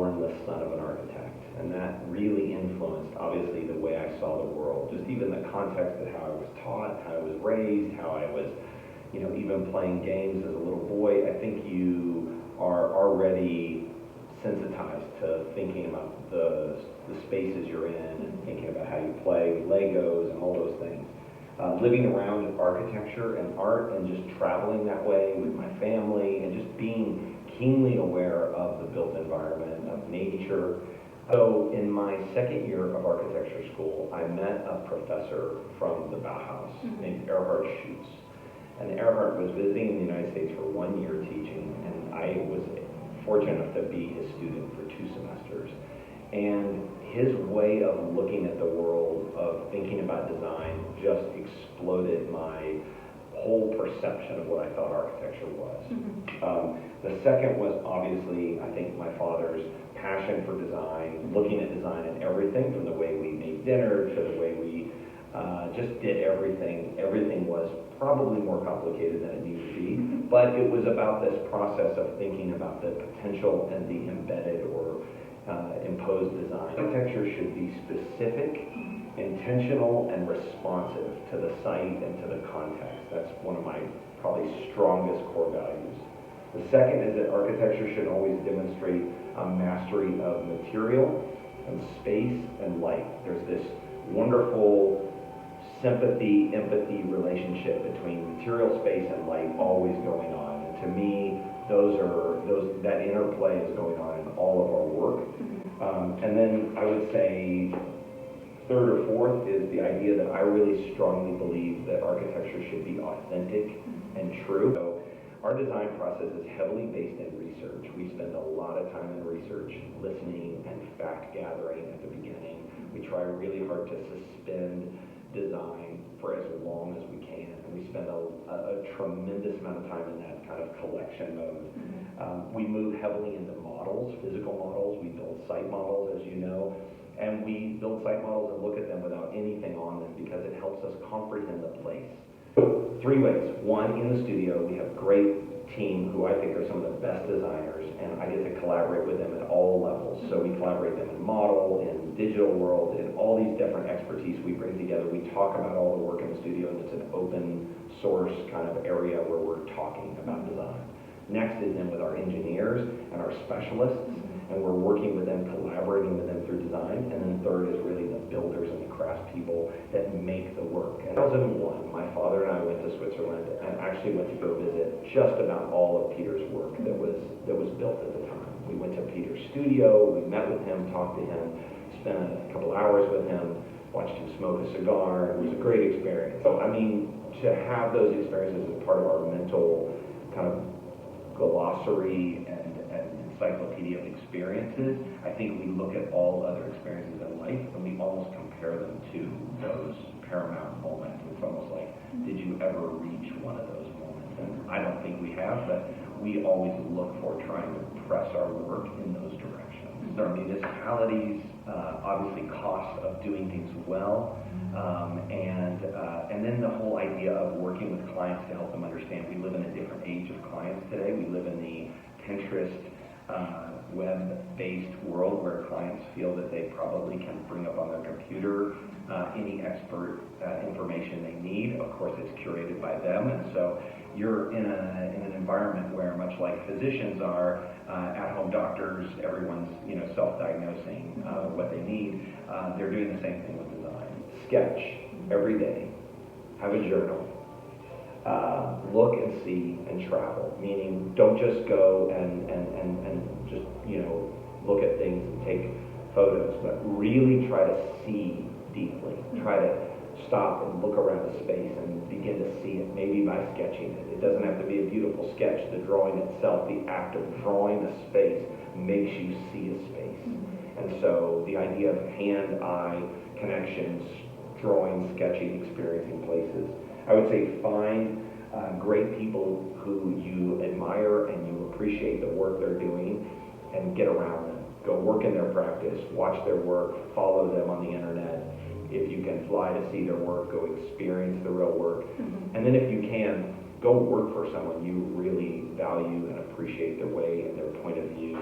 born the son of an architect, and that really influenced, obviously, the way I saw the world. Just even the context of how I was taught, how I was raised, how I was, even playing games as a little boy. I think you are already sensitized to thinking about the spaces you're in and thinking about how you play Legos and all those things. Living around architecture and art and just traveling that way with my family and just being keenly aware of the built environment, of nature. So in my second year of architecture school, I met a professor from the Bauhaus named Erhard Schutz. And Erhard was visiting in the United States for 1 year teaching, and I was fortunate enough to be his student for 2 semesters. And his way of looking at the world, of thinking about design, just exploded my whole perception of what I thought architecture was. The second was obviously, I think, my father's passion for design, looking at design in everything, from the way we made dinner to the way we just did everything. Everything was probably more complicated than it needed to be, but it was about this process of thinking about the potential and the embedded or imposed design. Architecture should be specific, intentional, and responsive to the site and to the context. That's one of my probably strongest core values. The second is that architecture should always demonstrate a mastery of material and space and light. There's this wonderful sympathy, empathy relationship between material, space, and light always going on. And to me, that interplay is going on in all of our work. And then I would say third or fourth is the idea that I really strongly believe that architecture should be authentic and true. So our design process is heavily based in research. We spend a lot of time in research, listening and fact gathering at the beginning. We try really hard to suspend design for as long as we can, and we spend a tremendous amount of time in that kind of collection mode. We move heavily into models, physical models. We build site models, as you know, and we build site models and look at them without anything on them because it helps us comprehend the place. 3 ways. One, in the studio, we have a great team who I think are some of the best designers, and I get to collaborate with them at all levels. So we collaborate them in model, in digital world, in all these different expertise we bring together. We talk about all the work in the studio, and it's an open source kind of area where we're talking about design. Next is then with our engineers and our specialists, and we're working with them, collaborating with them through design. And then third is really the builders and the craftspeople that make the work. In 2001, my father and I went to Switzerland and actually went to go visit just about all of Peter's work that was built at the time. We went to Peter's studio, we met with him, talked to him, spent a couple hours with him, watched him smoke a cigar. It was a great experience. So, I mean, to have those experiences as part of our mental kind of glossary and encyclopedia of experiences, I think we look at all other experiences in life and we almost compare them to those paramount moments. It's almost like, did you ever reach one of those moments? And I don't think we have, but we always look for trying to press our work in those directions. There are municipalities, obviously cost of doing things well, and then the whole idea of working with clients to help them understand. We live in a different age of clients today. We live in the Pinterest web-based world where clients feel that they probably can bring up on their computer any expert information they need. Of course, it's curated by them, and so you're in an environment where, much like physicians are at-home doctors, everyone's self-diagnosing what they need. They're doing the same thing with design. Sketch every day. Have a journal. Look and see and travel. Meaning, don't just go and just look at things and take photos, but really try to see deeply. Try to stop and look around the space and begin to see it, maybe by sketching it. It doesn't have to be a beautiful sketch. The drawing itself, the act of drawing a space, makes you see a space. And so the idea of hand-eye connections, drawing, sketching, experiencing places. I would say find great people who you admire and you appreciate the work they're doing and get around them. Go work in their practice, watch their work, follow them on the internet. If you can fly to see their work, go experience the real work. And then if you can, go work for someone you really value and appreciate their way and their point of view.